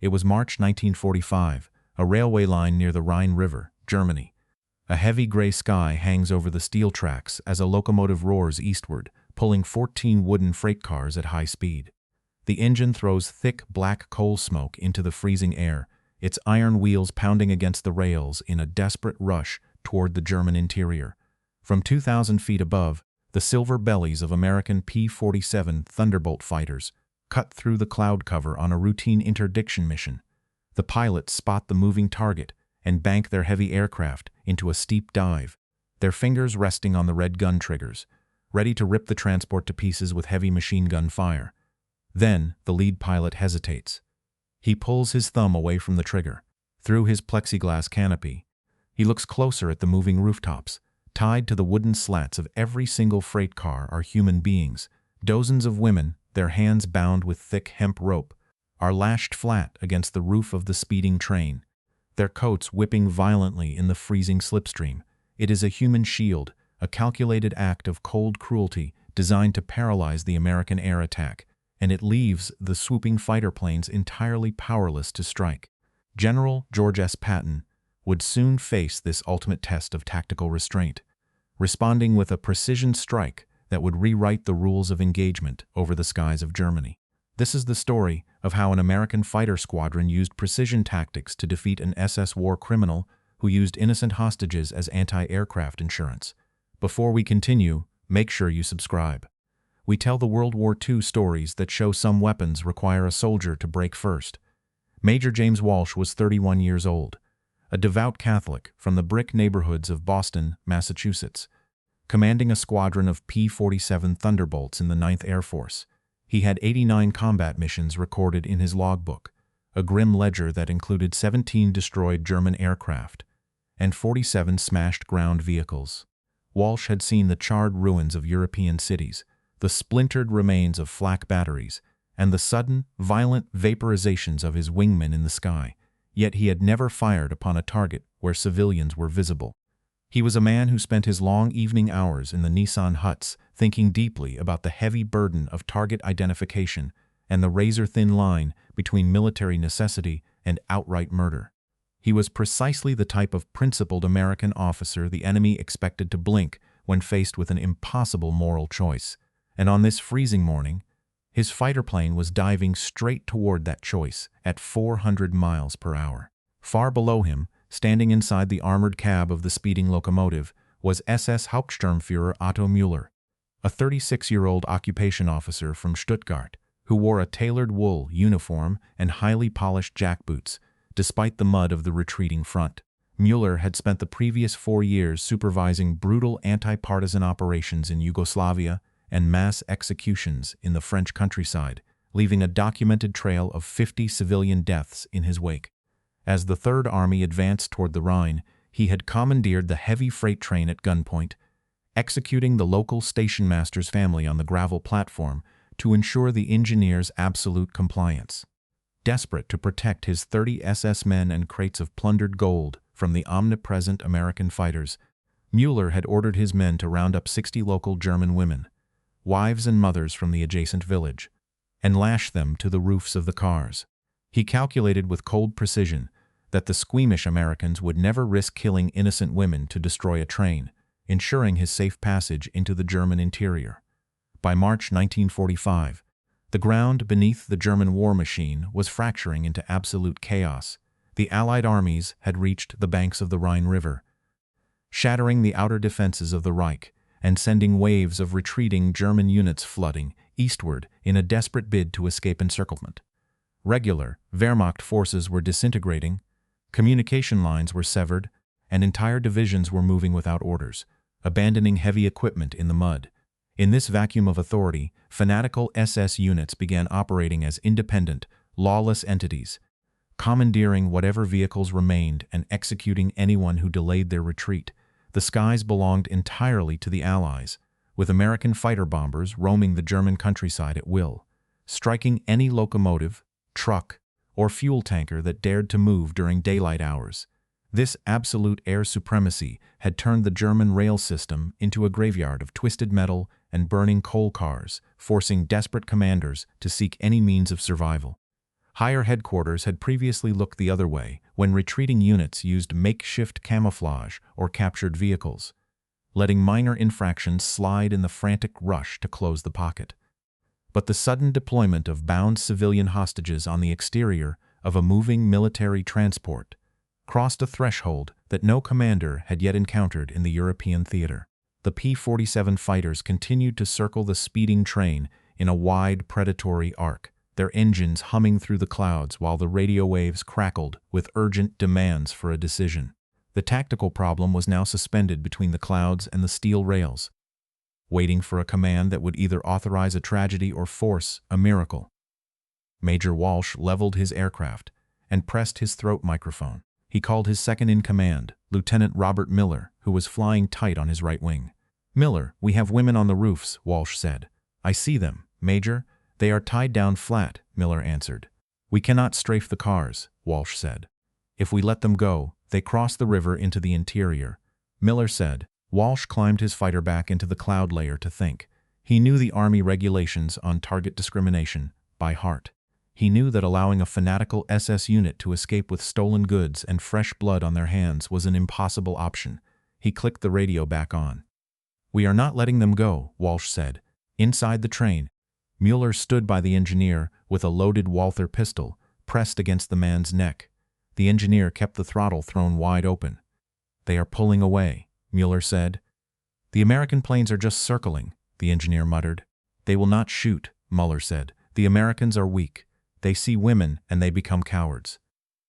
It was March 1945, a railway line near the Rhine River, Germany. A heavy gray sky hangs over the steel tracks as a locomotive roars eastward, pulling 14 wooden freight cars at high speed. The engine throws thick black coal smoke into the freezing air, its iron wheels pounding against the rails in a desperate rush toward the German interior. From 2,000 feet above, the silver bellies of American P-47 Thunderbolt fighters cut through the cloud cover on a routine interdiction mission. The pilots spot the moving target and bank their heavy aircraft into a steep dive, their fingers resting on the red gun triggers, ready to rip the transport to pieces with heavy machine gun fire. Then the lead pilot hesitates. He pulls his thumb away from the trigger. Through his plexiglass canopy, he looks closer at the moving rooftops. Tied to the wooden slats of every single freight car are human beings. Dozens of women, their hands bound with thick hemp rope, are lashed flat against the roof of the speeding train, their coats whipping violently in the freezing slipstream. It is a human shield, a calculated act of cold cruelty designed to paralyze the American air attack, and it leaves the swooping fighter planes entirely powerless to strike. General George S. Patton would soon face this ultimate test of tactical restraint, responding with a precision strike that would rewrite the rules of engagement over the skies of Germany. This is the story of how an American fighter squadron used precision tactics to defeat an SS war criminal who used innocent hostages as anti-aircraft insurance. Before we continue, make sure you subscribe. We tell the World War II stories that show some weapons require a soldier to break first. Major James Walsh was 31 years old, a devout Catholic from the brick neighborhoods of Boston, Massachusetts, commanding a squadron of P-47 Thunderbolts in the 9th Air Force. He had 89 combat missions recorded in his logbook, a grim ledger that included 17 destroyed German aircraft and 47 smashed ground vehicles. Walsh had seen the charred ruins of European cities, the splintered remains of flak batteries, and the sudden, violent vaporizations of his wingmen in the sky, yet he had never fired upon a target where civilians were visible. He was a man who spent his long evening hours in the Nissan huts thinking deeply about the heavy burden of target identification and the razor-thin line between military necessity and outright murder. He was precisely the type of principled American officer the enemy expected to blink when faced with an impossible moral choice. And on this freezing morning, his fighter plane was diving straight toward that choice at 400 miles per hour. Far below him, standing inside the armored cab of the speeding locomotive, was SS Hauptsturmführer Otto Müller, a 36-year-old occupation officer from Stuttgart who wore a tailored wool uniform and highly polished jackboots, despite the mud of the retreating front. Müller had spent the previous 4 years supervising brutal anti-partisan operations in Yugoslavia and mass executions in the French countryside, leaving a documented trail of 50 civilian deaths in his wake. As the Third Army advanced toward the Rhine, he had commandeered the heavy freight train at gunpoint, executing the local station master's family on the gravel platform to ensure the engineer's absolute compliance. Desperate to protect his 30 SS men and crates of plundered gold from the omnipresent American fighters, Müller had ordered his men to round up 60 local German women, wives and mothers from the adjacent village, and lash them to the roofs of the cars. He calculated with cold precision that the squeamish Americans would never risk killing innocent women to destroy a train, ensuring his safe passage into the German interior. By March 1945, the ground beneath the German war machine was fracturing into absolute chaos. The Allied armies had reached the banks of the Rhine River, shattering the outer defenses of the Reich and sending waves of retreating German units flooding eastward in a desperate bid to escape encirclement. Regular Wehrmacht forces were disintegrating, communication lines were severed, and entire divisions were moving without orders, abandoning heavy equipment in the mud. In this vacuum of authority, fanatical SS units began operating as independent, lawless entities, commandeering whatever vehicles remained and executing anyone who delayed their retreat. The skies belonged entirely to the Allies, with American fighter bombers roaming the German countryside at will, striking any locomotive, truck, or fuel tanker that dared to move during daylight hours. This absolute air supremacy had turned the German rail system into a graveyard of twisted metal and burning coal cars, forcing desperate commanders to seek any means of survival. Higher headquarters had previously looked the other way when retreating units used makeshift camouflage or captured vehicles, letting minor infractions slide in the frantic rush to close the pocket. But the sudden deployment of bound civilian hostages on the exterior of a moving military transport crossed a threshold that no commander had yet encountered in the European theater. The P-47 fighters continued to circle the speeding train in a wide predatory arc, their engines humming through the clouds while the radio waves crackled with urgent demands for a decision. The tactical problem was now suspended between the clouds and the steel rails, waiting for a command that would either authorize a tragedy or force a miracle. Major Walsh leveled his aircraft and pressed his throat microphone. He called his second-in-command, Lieutenant Robert Miller, who was flying tight on his right wing. "Miller, we have women on the roofs," Walsh said. "I see them, Major. They are tied down flat," Miller answered. "We cannot strafe the cars," Walsh said. "If we let them go, they cross the river into the interior," Miller said. Walsh climbed his fighter back into the cloud layer to think. He knew the Army regulations on target discrimination by heart. He knew that allowing a fanatical SS unit to escape with stolen goods and fresh blood on their hands was an impossible option. He clicked the radio back on. "We are not letting them go," Walsh said. Inside the train, Mueller stood by the engineer with a loaded Walther pistol pressed against the man's neck. The engineer kept the throttle thrown wide open. "They are pulling away," Mueller said. "The American planes are just circling," the engineer muttered. "They will not shoot," Mueller said. "The Americans are weak. They see women and they become cowards.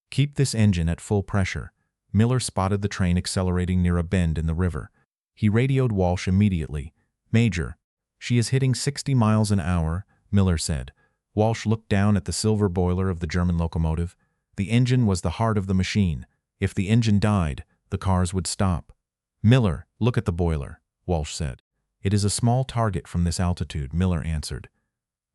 Keep this engine at full pressure." Miller spotted the train accelerating near a bend in the river. He radioed Walsh immediately. "Major, she is hitting 60 miles an hour," Miller said. Walsh looked down at the silver boiler of the German locomotive. The engine was the heart of the machine. If the engine died, the cars would stop. "Miller, look at the boiler," Walsh said. "It is a small target from this altitude," Miller answered.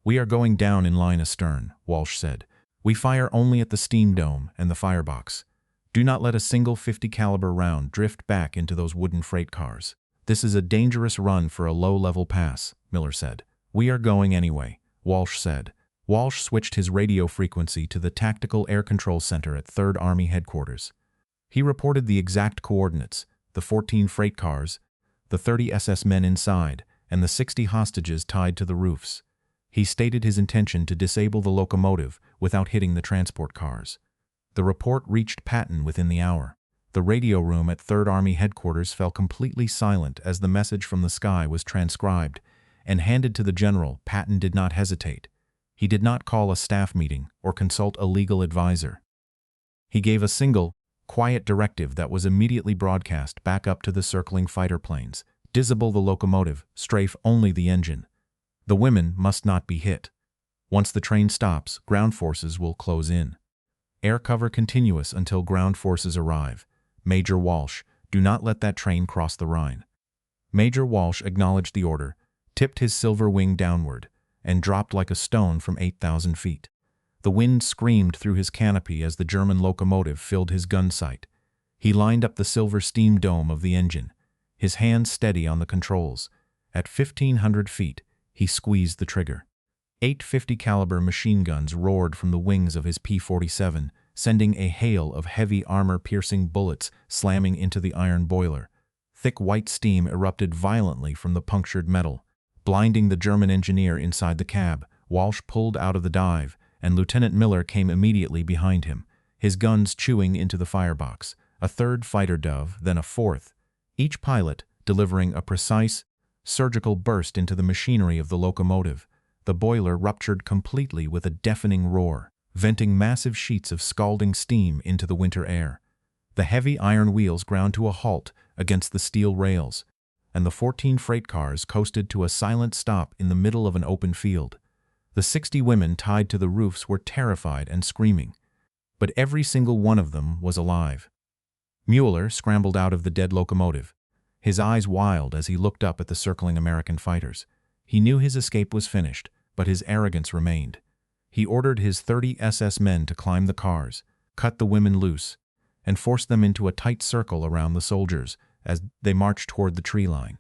"We are going down in line astern," Walsh said. "We fire only at the steam dome and the firebox. Do not let a single .50 caliber round drift back into those wooden freight cars. This is a dangerous run for a low-level pass," Miller said. "We are going anyway," Walsh said. Walsh switched his radio frequency to the Tactical Air Control Center at 3rd Army Headquarters. He reported the exact coordinates, the 14 freight cars, the 30 SS men inside, and the 60 hostages tied to the roofs. He stated his intention to disable the locomotive without hitting the transport cars. The report reached Patton within the hour. The radio room at 3rd Army Headquarters fell completely silent as the message from the sky was transcribed and handed to the general. Patton did not hesitate. He did not call a staff meeting or consult a legal advisor. He gave a single, quiet directive that was immediately broadcast back up to the circling fighter planes. "Disable the locomotive, strafe only the engine. The women must not be hit. Once the train stops, ground forces will close in. Air cover continuous until ground forces arrive. Major Walsh, do not let that train cross the Rhine." Major Walsh acknowledged the order, tipped his silver wing downward, and dropped like a stone from 8,000 feet. The wind screamed through his canopy as the German locomotive filled his gun sight. He lined up the silver steam dome of the engine, his hands steady on the controls. At 1,500 feet, he squeezed the trigger. 850 caliber machine guns roared from the wings of his P-47, sending a hail of heavy armor-piercing bullets slamming into the iron boiler. Thick white steam erupted violently from the punctured metal, blinding the German engineer inside the cab. Walsh pulled out of the dive, and Lieutenant Miller came immediately behind him, his guns chewing into the firebox. A third fighter dove, then a fourth, each pilot delivering a precise, surgical burst into the machinery of the locomotive. The boiler ruptured completely with a deafening roar, venting massive sheets of scalding steam into the winter air. The heavy iron wheels ground to a halt against the steel rails, and the 14 freight cars coasted to a silent stop in the middle of an open field. The 60 women tied to the roofs were terrified and screaming, but every single one of them was alive. Mueller scrambled out of the dead locomotive, his eyes wild as he looked up at the circling American fighters. He knew his escape was finished, but his arrogance remained. He ordered his 30 SS men to climb the cars, cut the women loose, and force them into a tight circle around the soldiers as they marched toward the tree line.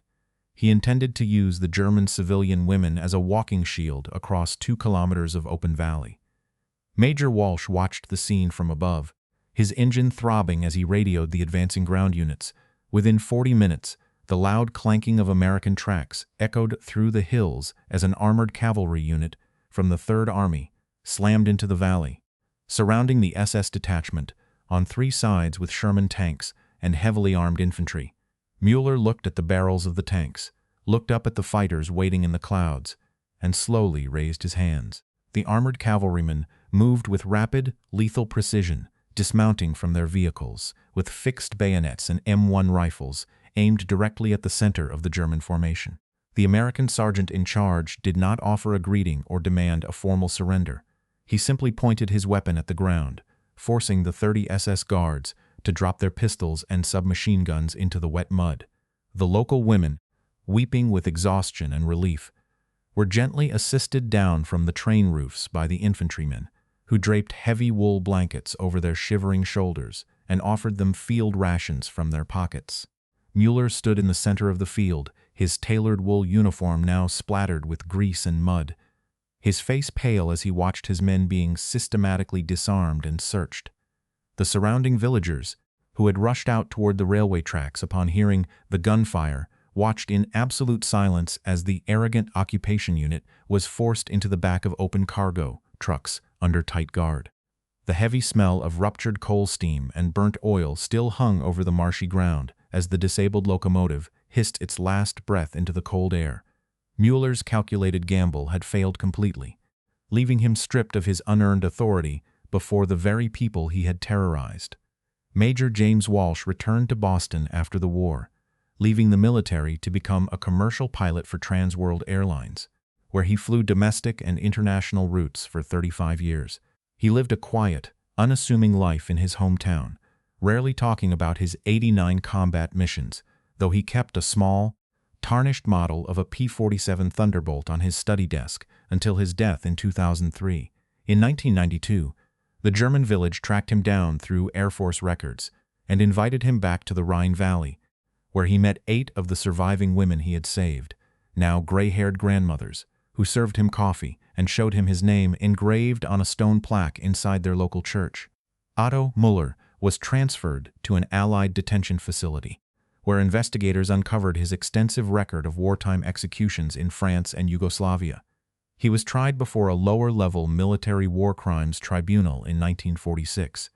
He intended to use the German civilian women as a walking shield across 2 kilometers of open valley. Major Walsh watched the scene from above, his engine throbbing as he radioed the advancing ground units. Within 40 minutes, the loud clanking of American tracks echoed through the hills as an armored cavalry unit from the Third Army slammed into the valley, surrounding the SS detachment on three sides with Sherman tanks and heavily armed infantry. Mueller looked at the barrels of the tanks, looked up at the fighters waiting in the clouds, and slowly raised his hands. The armored cavalrymen moved with rapid, lethal precision, dismounting from their vehicles with fixed bayonets and M1 rifles aimed directly at the center of the German formation. The American sergeant in charge did not offer a greeting or demand a formal surrender. He simply pointed his weapon at the ground, forcing the 30 SS guards to drop their pistols and submachine guns into the wet mud. The local women, weeping with exhaustion and relief, were gently assisted down from the train roofs by the infantrymen, who draped heavy wool blankets over their shivering shoulders and offered them field rations from their pockets. Mueller stood in the center of the field, his tailored wool uniform now splattered with grease and mud, his face pale as he watched his men being systematically disarmed and searched. The surrounding villagers, who had rushed out toward the railway tracks upon hearing the gunfire, watched in absolute silence as the arrogant occupation unit was forced into the back of open cargo trucks under tight guard. The heavy smell of ruptured coal steam and burnt oil still hung over the marshy ground as the disabled locomotive hissed its last breath into the cold air. Mueller's calculated gamble had failed completely, leaving him stripped of his unearned authority before the very people he had terrorized. Major James Walsh returned to Boston after the war, leaving the military to become a commercial pilot for Trans World Airlines, where he flew domestic and international routes for 35 years. He lived a quiet, unassuming life in his hometown, rarely talking about his 89 combat missions, though he kept a small, tarnished model of a P-47 Thunderbolt on his study desk until his death in 2003. In 1992, the German village tracked him down through Air Force records and invited him back to the Rhine Valley, where he met 8 of the surviving women he had saved, now gray-haired grandmothers, who served him coffee and showed him his name engraved on a stone plaque inside their local church. Otto Müller was transferred to an Allied detention facility, where investigators uncovered his extensive record of wartime executions in France and Yugoslavia. He was tried before a lower-level military war crimes tribunal in 1946,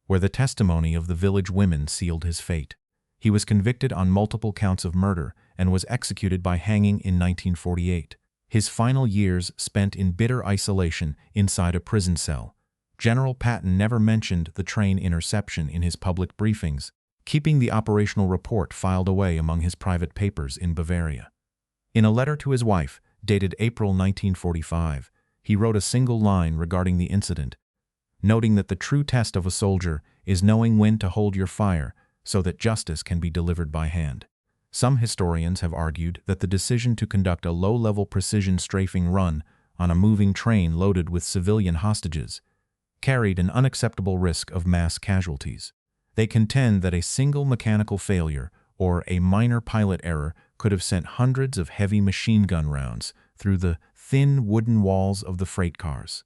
where the testimony of the village women sealed his fate. He was convicted on multiple counts of murder and was executed by hanging in 1948. His final years spent in bitter isolation inside a prison cell. General Patton never mentioned the train interception in his public briefings, keeping the operational report filed away among his private papers in Bavaria. In a letter to his wife, dated April 1945, he wrote a single line regarding the incident, noting that the true test of a soldier is knowing when to hold your fire so that justice can be delivered by hand. Some historians have argued that the decision to conduct a low-level precision strafing run on a moving train loaded with civilian hostages carried an unacceptable risk of mass casualties. They contend that a single mechanical failure or a minor pilot error could have sent hundreds of heavy machine gun rounds through the thin wooden walls of the freight cars,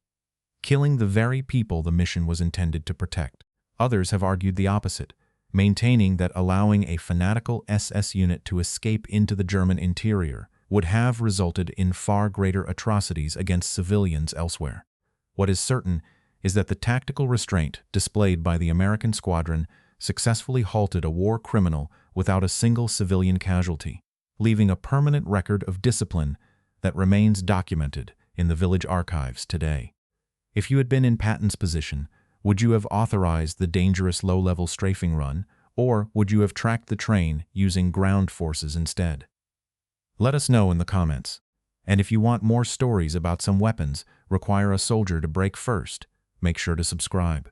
killing the very people the mission was intended to protect. Others have argued the opposite, maintaining that allowing a fanatical SS unit to escape into the German interior would have resulted in far greater atrocities against civilians elsewhere. What is certain is that the tactical restraint displayed by the American squadron successfully halted a war criminal without a single civilian casualty, leaving a permanent record of discipline that remains documented in the village archives today. If you had been in Patton's position, would you have authorized the dangerous low-level strafing run, or would you have tracked the train using ground forces instead? Let us know in the comments. And if you want more stories about some weapons require a soldier to break first, make sure to subscribe.